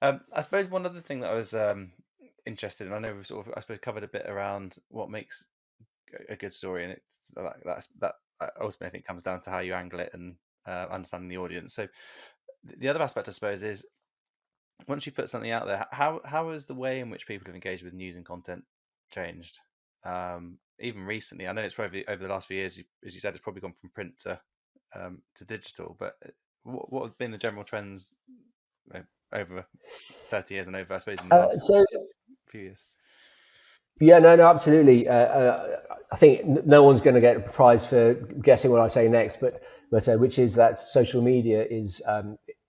I suppose one other thing that I was interested in, I know we've sort of, I suppose, covered a bit around what makes a good story, and it's that ultimately I think comes down to how you angle it and understanding the audience. So the other aspect, I suppose, is once you put something out there, how has the way in which people have engaged with news and content changed? Even recently, I know it's probably over the last few years, as you said, it's probably gone from print to digital. But what have been the general trends over 30 years and over, I suppose, in the last So few years? yeah, no, absolutely. I think no one's going to get a prize for guessing what I say next, but which is that social media is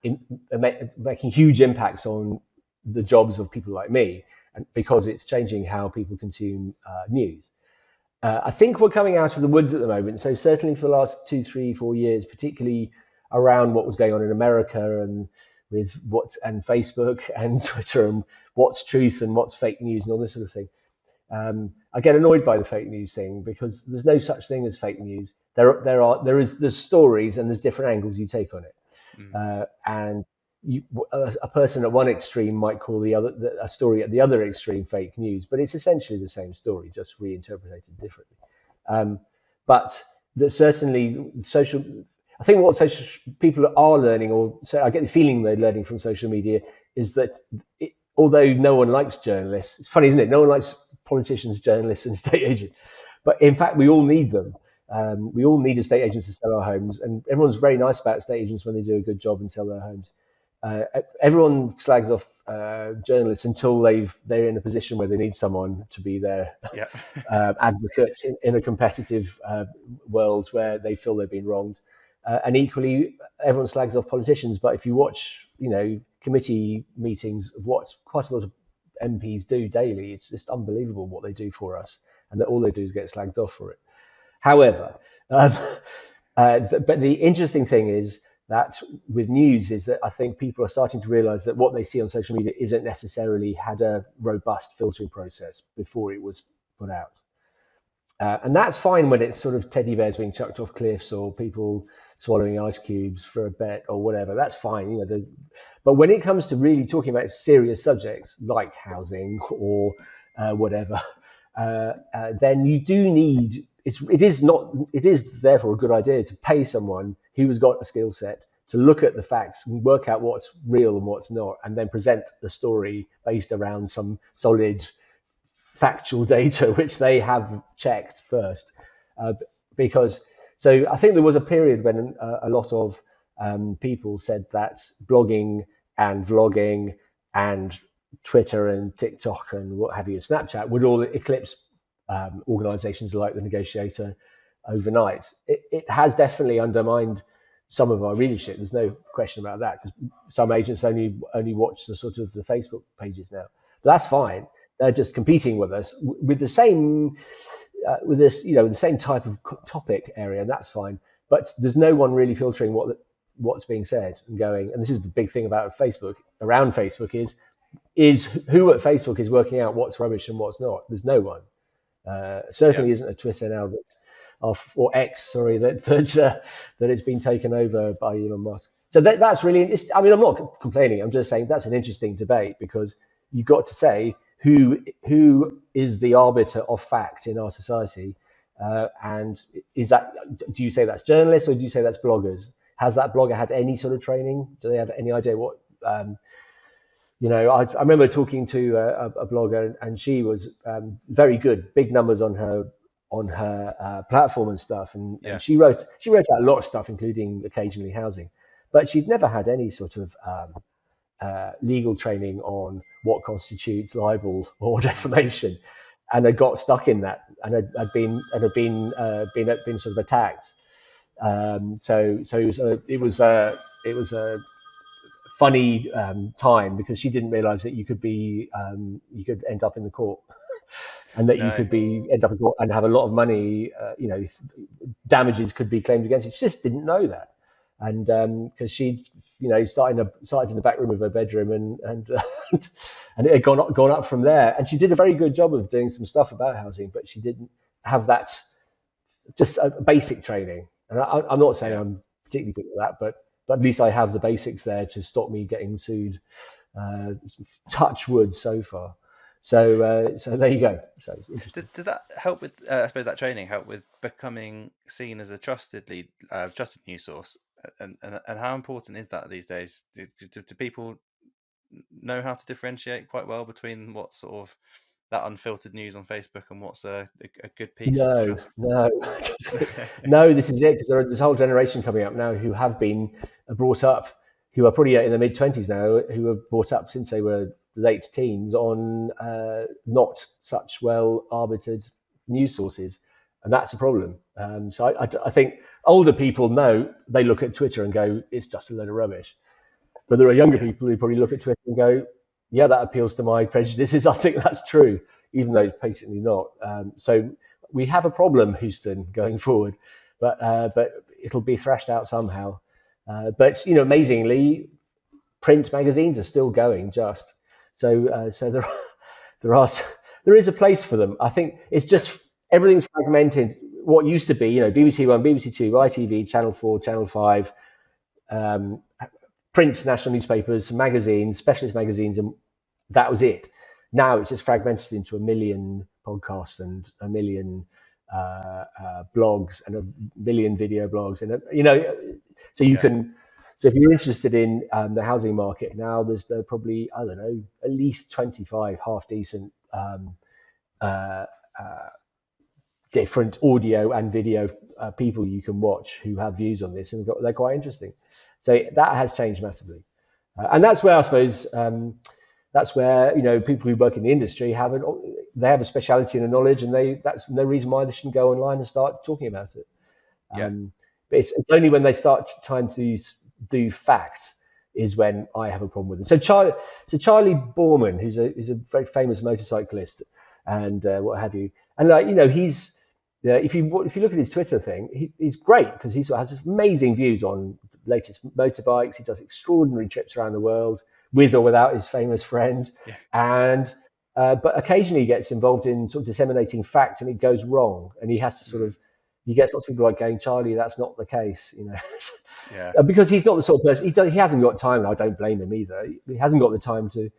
making huge impacts on the jobs of people like me, and because it's changing how people consume news. I think we're coming out of the woods at the moment. So certainly for the last 2, 3, 4 years, particularly around what was going on in America and with and Facebook and Twitter and what's truth and what's fake news and all this sort of thing. I get annoyed by the fake news thing because there's no such thing as fake news. There's stories and there's different angles you take on it, and a person at one extreme might call a story at the other extreme fake news, but it's essentially the same story, just reinterpreted differently. But certainly social. I think what social people are learning, or so I get the feeling they're learning from social media, is that although no one likes journalists, it's funny, isn't it? No one likes politicians, journalists, and estate agents, but in fact, we all need them. We all need estate agents to sell our homes, and everyone's very nice about estate agents when they do a good job and sell their homes. Everyone slags off journalists until they're in a position where they need someone to be their advocate in a competitive world where they feel they've been wronged. And equally, everyone slags off politicians, but if you watch, committee meetings of what quite a lot of MPs do daily, it's just unbelievable what they do for us, and that all they do is get slagged off for it. However, but the interesting thing is that with news is that I think people are starting to realize that what they see on social media isn't necessarily had a robust filtering process before it was put out. And that's fine when it's sort of teddy bears being chucked off cliffs or people swallowing ice cubes for a bet or whatever. That's fine, but when it comes to really talking about serious subjects like housing or whatever, then you do need. It is therefore a good idea to pay someone who has got a skill set to look at the facts and work out what's real and what's not, and then present the story based around some solid factual data which they have checked first. Because so I think there was a period when a lot of people said that blogging and vlogging and Twitter and TikTok and what have you, Snapchat, would all eclipse organizations like the Negotiator overnight. It has definitely undermined some of our readership. There's no question about that, because some agents only watch the sort of the Facebook pages now. But that's fine. They're just competing with us with the same the same type of topic area, and that's fine. But there's no one really filtering what's being said and going. And this is the big thing about Facebook. Around Facebook is who at Facebook is working out what's rubbish and what's not. There's no one. Certainly isn't a Twitter now or X, sorry, that it's been taken over by Elon Musk. So that's really. I mean, I'm not complaining. I'm just saying that's an interesting debate, because you've got to say who is the arbiter of fact in our society, and is that? Do you say that's journalists or do you say that's bloggers? Has that blogger had any sort of training? Do they have any idea what? I remember talking to a blogger, and she was very good, big numbers on her platform and stuff, and she wrote out a lot of stuff, including occasionally housing, but she'd never had any sort of legal training on what constitutes libel or defamation, and had got stuck in that, and had been sort of attacked. So it was a funny time, because she didn't realize that you could end up in the court, and that you could end up in court and have a lot of money, damages could be claimed against you. She just didn't know that. And because she started in the back room of her bedroom, and and it had gone up from there. And she did a very good job of doing some stuff about housing, but she didn't have that, just a basic training. And I'm not saying I'm particularly good at that, but at least I have the basics there to stop me getting sued Touch wood so far. So there you go. So it's interesting. Does that help with? I suppose that training help with becoming seen as a trusted lead, trusted news source, and how important is that these days? Do people know how to differentiate quite well between what sort of that unfiltered news on Facebook and what's a good piece to No, trust? no, no. This is it, because there's a whole generation coming up now who have been brought up, who are probably in their mid-20s now, who were brought up since they were late teens on not such well arbitered news sources, and that's a problem. So I think older people know, they look at Twitter and go, it's just a load of rubbish. But there are younger Yeah, people who probably look at Twitter and go, yeah, that appeals to my prejudices. I think that's true, even though it's basically not. So we have a problem, Houston, going forward, but it'll be thrashed out somehow. But amazingly, print magazines are still going. So there are there is a place for them. I think it's yeah, just everything's fragmented. What used to be, BBC One, BBC Two, ITV, Channel 4, Channel 5, um, print national newspapers, magazines, specialist magazines, and that was it. Now it's just fragmented into a million podcasts and a million blogs and a million video blogs, and so you yeah. can. So if you're interested in the housing market now, there probably, I don't know, at least 25 half decent uh, uh, different audio and video people you can watch who have views on this, and they're quite interesting. So that has changed massively, and that's where I suppose that's where people who work in the industry they have a speciality and a knowledge, and that's no reason why they shouldn't go online and start talking about it. Yeah. But it's only when they start trying to do fact is when I have a problem with them. So Charlie Borman, who's a very famous motorcyclist and what have you, and he's if you look at his Twitter thing, he's great because he sort of has just amazing views on latest motorbikes. He does extraordinary trips around the world with or without his famous friend, Yeah. and but occasionally he gets involved in sort of disseminating fact, and it goes wrong, and he has to sort Mm. of he gets lots of people like going, Charlie, that's not the case, Yeah. because he's not the sort of person. He hasn't got time, and I don't blame him either. He hasn't got the time to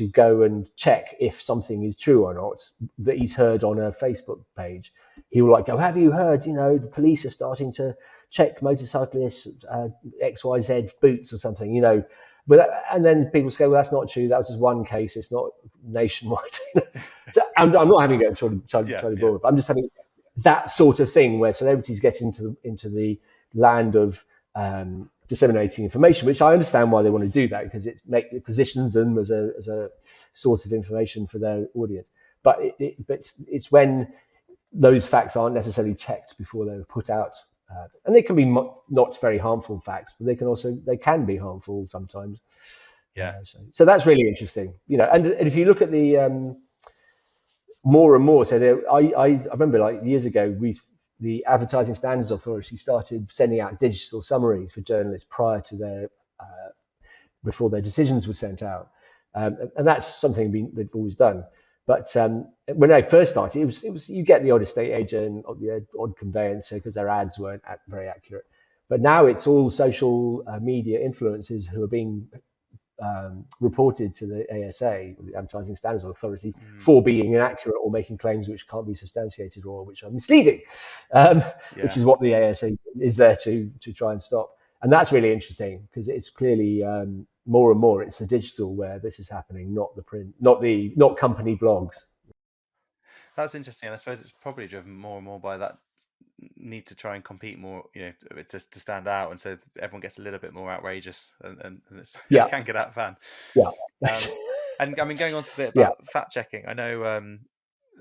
go and check if something is true or not that he's heard on a Facebook page. He will go, have you heard? The police are starting to check motorcyclists XYZ boots or something. But and then people say, well, that's not true. That was just one case. It's not nationwide. So I'm not having a go at Yeah. Charlie Yeah. Broad. I'm just having that sort of thing where celebrities get into the land of disseminating information, which I understand why they want to do that, because it positions them as a source of information for their audience. But it's when those facts aren't necessarily checked before they're put out, and they can be not very harmful facts, but they can be harmful sometimes. Yeah. So that's really interesting, And if you look at the more and more, I remember like years ago, the Advertising Standards Authority started sending out digital summaries for journalists prior to before their decisions were sent out, and that's something they've always done. But when I first started, it was you get the odd estate agent or the odd conveyancer because their ads weren't very accurate. But now it's all social media influencers who are being reported to the ASA, the Advertising Standards Authority, Mm. for being inaccurate or making claims which can't be substantiated or which are misleading, um, which Yeah. is what the ASA is there to try and stop. And that's really interesting because it's clearly more and more it's the digital where this is happening, not the print, not company blogs. That's interesting, and I suppose it's probably driven more and more by that need to try and compete more, to stand out, and so everyone gets a little bit more outrageous, and it Yeah, can get out of hand. yeah, Um, and I mean, going on to a bit yeah, about fact checking, I know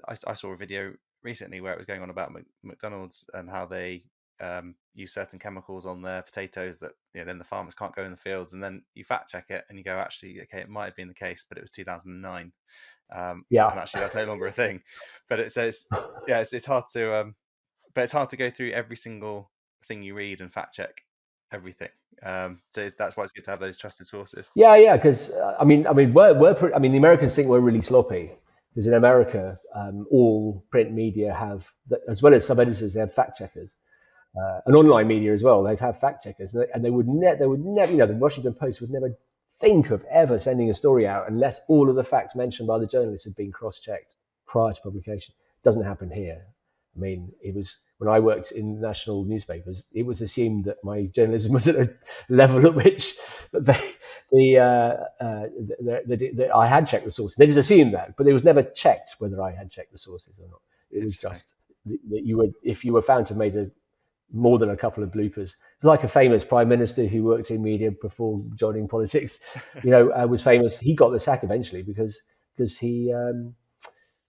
I saw a video recently where it was going on about McDonald's and how they use certain chemicals on their potatoes that then the farmers can't go in the fields, and then you fact check it and you go, actually, okay, it might have been the case, but it was 2009, yeah. and actually that's no longer a thing. But it says, yeah, it's hard to but it's hard to go through every single thing you read and fact check everything. So that's why it's good to have those trusted sources. Yeah. Because the Americans think we're really sloppy because in America, all print media have, as well as sub editors, they have fact checkers, and online media as well. They have fact checkers, and they would never, the Washington Post would never think of ever sending a story out unless all of the facts mentioned by the journalist had been cross-checked prior to publication. It doesn't happen here. I mean, it was when I worked in national newspapers, it was assumed that my journalism was at a level at which I had checked the sources. They just assumed that, but it was never checked whether I had checked the sources or not. It was just that you would, if you were found to have made more than a couple of bloopers, like a famous prime minister who worked in media before joining politics, was famous. He got the sack eventually because he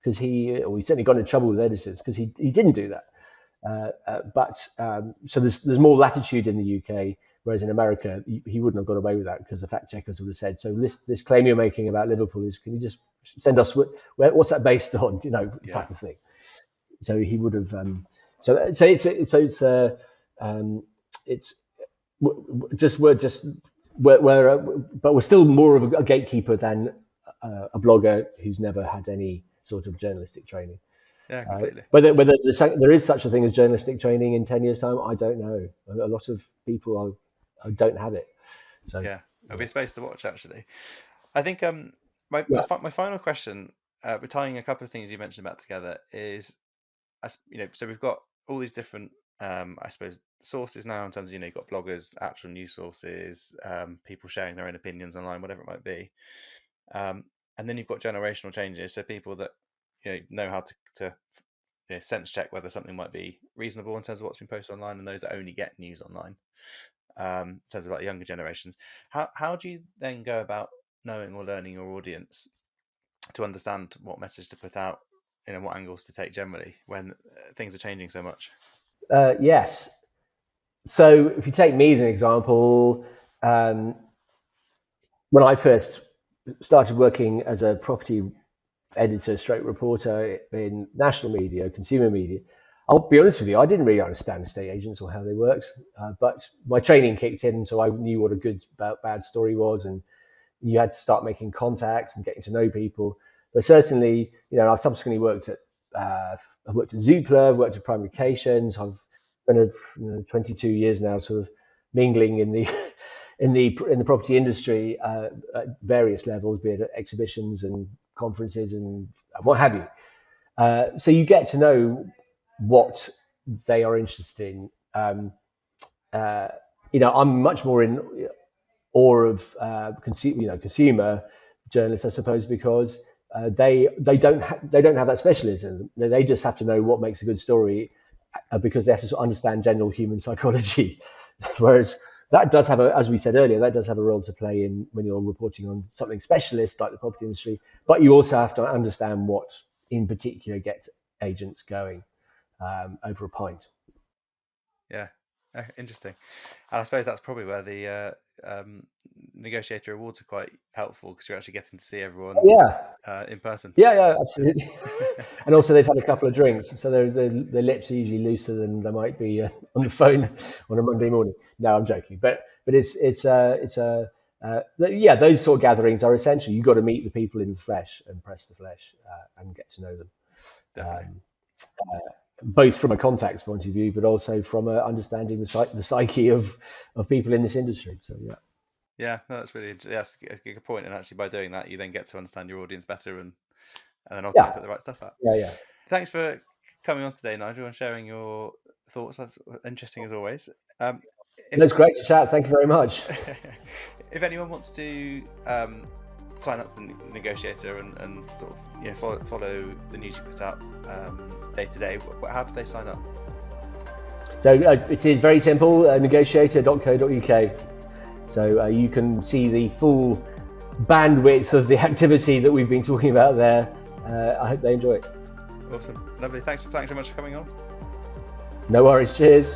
certainly got in trouble with editors because he didn't do that. So there's more latitude in the UK, whereas in America he wouldn't have got away with that because the fact checkers would have said, so this claim you're making about Liverpool is, can you just send us what's that based on, type of thing. So he would have. But we're still more of a gatekeeper than a blogger who's never had any sort of journalistic training. Yeah, completely. Whether there is such a thing as journalistic training in 10 years' time, I don't know. A lot of people don't have it. So yeah, it'll be a space to watch, actually. I think my final question, we're tying a couple of things you mentioned about together, is, so we've got all these different, I suppose, sources now in terms of, you've got bloggers, actual news sources, people sharing their own opinions online, whatever it might be. And then you've got generational changes, so people that know how to sense check whether something might be reasonable in terms of what's been posted online, and those that only get news online. In terms of like younger generations, how do you then go about knowing or learning your audience to understand what message to put out, what angles to take generally when things are changing so much? Yes. So if you take me as an example, when I first started working as a property editor stroke reporter in national media, consumer media, I'll be honest with you, I didn't really understand estate agents or how they worked, but my training kicked in, so I knew what a good bad story was, and you had to start making contacts and getting to know people. But certainly, I've subsequently worked at Zoopla, I've worked at Fragmentation. I've been 22 years now, sort of mingling in the property industry at various levels, be it at exhibitions and conferences and what have you. So you get to know what they are interested in. I'm much more in awe of consumer journalists, I suppose, because they don't have that specialism. They just have to know what makes a good story because they have to understand general human psychology. Whereas that does have as we said earlier, that does have a role to play in when you're reporting on something specialist like the property industry. But you also have to understand what in particular gets agents going over a pint. Yeah, interesting. And I suppose that's probably where the Negotiator Awards are quite helpful, because you're actually getting to see everyone in person. Yeah, absolutely. And also they've had a couple of drinks, so their lips are usually looser than they might be on the phone on a Monday morning. No, I'm joking, but those sort of gatherings are essential. You've got to meet the people in the flesh and press the flesh and get to know them. Definitely. Both from a contacts point of view, but also from understanding the psyche of people in this industry. So yeah, no, that's really interesting. That's a good point. And actually, by doing that, you then get to understand your audience better, and then ultimately put the right stuff out. Yeah. Thanks for coming on today, Nigel, and sharing your thoughts. Interesting as always. It's great to chat. Thank you very much. If anyone wants to sign up to the Negotiator and sort of follow the news you put out day to day, how do they sign up? So it is very simple, negotiator.co.uk. So you can see the full bandwidth of the activity that we've been talking about there. I hope they enjoy it. Awesome. Lovely. Thanks very much for coming on. No worries. Cheers.